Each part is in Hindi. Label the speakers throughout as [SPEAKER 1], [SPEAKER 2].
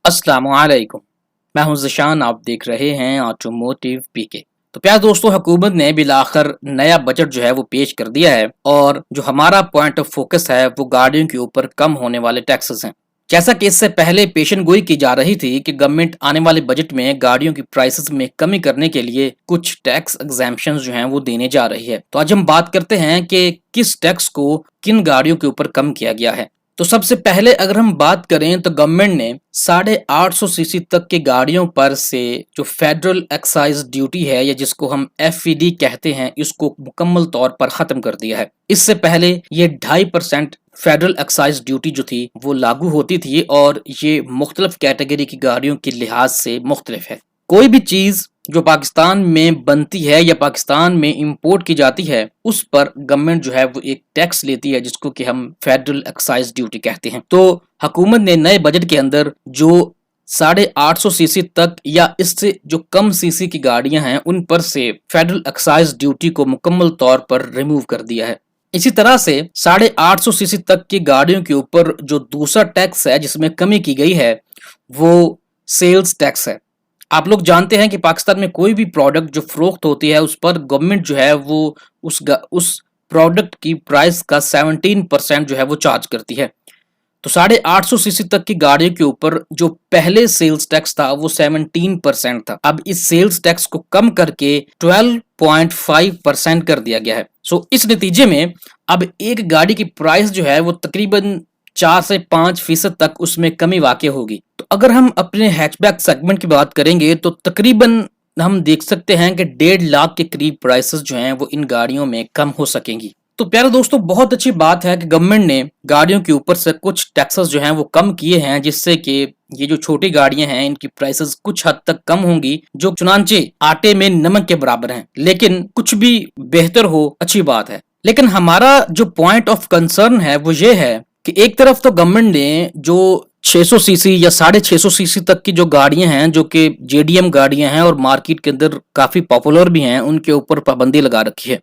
[SPEAKER 1] अस्सलामुअलैकुम। मैं हूं ज़िशान, आप देख रहे हैं ऑटोमोटिव पीके। तो प्यारे दोस्तों, हुकूमत ने बिलाखिर नया बजट जो है वो पेश कर दिया है और जो हमारा पॉइंट ऑफ फोकस है वो गाड़ियों के ऊपर कम होने वाले टैक्सेस हैं। जैसा कि इससे पहले पेशन गोई की जा रही थी कि गवर्नमेंट आने वाले बजट में गाड़ियों की प्राइसेस में कमी करने के लिए कुछ टैक्स एग्जेम्पशंस जो हैं वो देने जा रही है। तो आज हम बात करते हैं कि किस टैक्स को किन गाड़ियों के ऊपर कम किया गया है। तो सबसे पहले अगर हम बात करें तो गवर्नमेंट ने 850 सीसी तक की गाड़ियों पर से जो फेडरल एक्साइज ड्यूटी है या जिसको हम एफईडी कहते हैं, इसको मुकम्मल तौर पर खत्म कर दिया है। इससे पहले ये 2.5% फेडरल एक्साइज ड्यूटी जो थी वो लागू होती थी और ये मुख्तलिफ कैटेगरी की गाड़ियों के लिहाज से मुख्तलिफ है। कोई भी चीज जो पाकिस्तान में बनती है या पाकिस्तान में इंपोर्ट की जाती है उस पर गवर्नमेंट जो है वो एक टैक्स लेती है जिसको कि हम फेडरल एक्साइज ड्यूटी कहते हैं। तो हुकूमत ने नए बजट के अंदर जो 850 सीसी तक या इससे जो कम सीसी की गाड़ियां हैं उन पर से फेडरल एक्साइज ड्यूटी को मुकम्मल तौर पर रिमूव कर दिया है। इसी तरह से 850 सीसी तक की गाड़ियों के ऊपर जो दूसरा टैक्स है जिसमें कमी की गई है वो सेल्स टैक्स है। आप लोग जानते हैं कि पाकिस्तान में कोई भी प्रोडक्ट जो फरोख्त होती है उस पर गवर्नमेंट जो है वो उस प्रोडक्ट की प्राइस का 17% जो है वो चार्ज करती है। तो 850 सीसी तक की गाड़ियों के ऊपर जो पहले सेल्स टैक्स था वो 17% था। अब इस सेल्स टैक्स को कम करके 12.5% कर दिया गया है। सो इस नतीजे में अब एक गाड़ी की प्राइस जो है वो तकरीबन 4 से 5% तक उसमें कमी वाक़ई होगी। तो अगर हम अपने हैचबैक सेगमेंट की बात करेंगे तो तकरीबन हम देख सकते हैं कि 1.5 लाख के करीब प्राइसेस जो हैं वो इन गाड़ियों में कम हो सकेंगी। तो प्यारे दोस्तों, बहुत अच्छी बात है कि गवर्नमेंट ने गाड़ियों के ऊपर से कुछ टैक्सेस जो हैं वो कम किए हैं जिससे कि ये जो छोटी गाड़ियां हैं इनकी प्राइसेस कुछ हद तक कम होंगी, जो चुनांचे आटे में नमक के बराबर हैं। लेकिन कुछ भी बेहतर हो अच्छी बात है। लेकिन हमारा जो पॉइंट ऑफ कंसर्न है वो ये है कि एक तरफ तो गवर्नमेंट ने जो 600 सीसी या 650 सीसी तक की जो गाड़ियां हैं जो कि जेडीएम गाड़ियां हैं और मार्केट के अंदर काफी पॉपुलर भी हैं, उनके ऊपर पाबंदी लगा रखी है।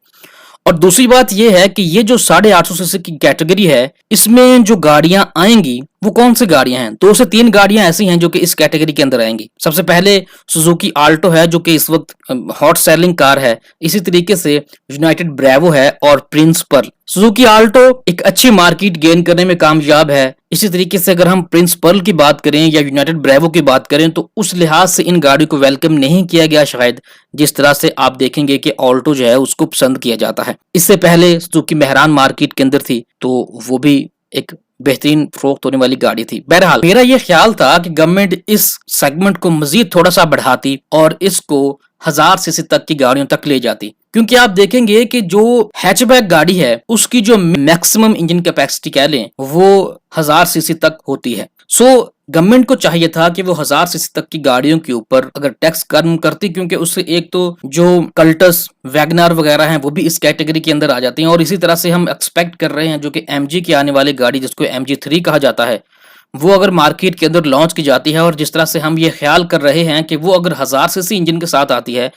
[SPEAKER 1] और दूसरी बात यह है कि ये जो 850 सीसी की कैटेगरी है इसमें जो गाड़ियां आएंगी वो कौन सी गाड़ियां हैं। 2 से 3 गाड़ियां ऐसी हैं जो कि इस कैटेगरी के अंदर आएंगी। सबसे पहले सुजुकी आल्टो है जो कि इस वक्त हॉट सेलिंग कार है। इसी तरीके से यूनाइटेड ब्रेवो है और प्रिंस पर्ल। सुजुकी आल्टो एक अच्छी मार्केट गेन करने में कामयाब है। इसी तरीके से अगर हम प्रिंस पर्ल की बात करें या यूनाइटेड ब्रेवो की बात करें तो उस लिहाज से इन गाड़ियों को वेलकम नहीं किया गया शायद, जिस तरह से आप देखेंगे कि ऑल्टो जो है उसको पसंद किया जाता है। इससे पहले सुजुकी मेहरान मार्केट के अंदर थी तो वो भी एक बेहतरीन फरोख्त होने वाली गाड़ी थी। बहरहाल मेरा यह ख्याल था कि गवर्नमेंट इस सेगमेंट को मजीद थोड़ा सा बढ़ाती और इसको 1000 सीसी तक की गाड़ियों तक ले जाती, क्योंकि आप देखेंगे कि जो हैचबैक गाड़ी है उसकी जो मैक्सिमम इंजन कैपेसिटी कह लें वो 1000 सीसी तक होती है। सो गवर्नमेंट को चाहिए था कि वो 1000 सीसी तक की गाड़ियों के ऊपर अगर टैक्स कम करती, क्योंकि उससे एक तो जो कल्टस वैगनार वगैरह हैं वो भी इस कैटेगरी के अंदर आ जाती हैं। और इसी तरह से हम एक्सपेक्ट कर रहे हैं जो कि एमजी की आने वाली गाड़ी जिसको MG3 कहा जाता है वो अगर मार्केट के अंदर लॉन्च की जाती है और जिस तरह से हम ये ख्याल कर रहे हैं कि वो अगर 1000 सीसी इंजन के साथ आती है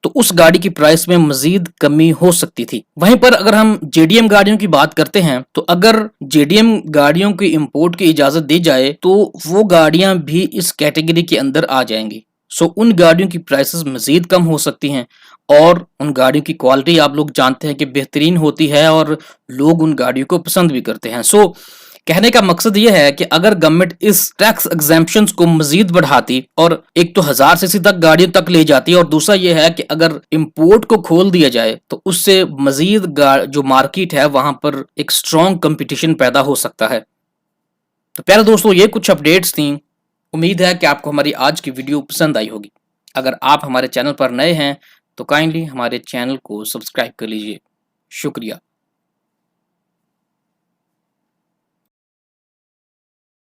[SPEAKER 1] तो उस गाड़ी की प्राइस में मजीद कमी हो सकती थी। वहीं पर अगर हम जेडीएम गाड़ियों की बात करते हैं तो अगर जेडीएम गाड़ियों की इंपोर्ट की इजाजत दी जाए तो वो गाड़ियां भी इस कैटेगरी के अंदर आ जाएंगी। सो उन गाड़ियों की प्राइसेस मजीद कम हो सकती हैं और उन गाड़ियों की क्वालिटी आप लोग जानते हैं कि बेहतरीन होती है और लोग उन गाड़ियों को पसंद भी करते हैं। सो कहने का मकसद यह है कि अगर गवर्नमेंट इस टैक्स एग्जेम्पशंस को मजीद बढ़ाती और एक तो 1000 सीसी तक गाड़ियों तक ले जाती और दूसरा यह है कि अगर इंपोर्ट को खोल दिया जाए तो उससे मजीद जो मार्केट है वहां पर एक स्ट्रॉन्ग कंपटीशन पैदा हो सकता है। तो प्यारे दोस्तों, ये कुछ अपडेट्स थी। उम्मीद है कि आपको हमारी आज की वीडियो पसंद आई होगी। अगर आप हमारे चैनल पर नए हैं तो काइंडली हमारे चैनल को सब्सक्राइब कर लीजिए। शुक्रिया।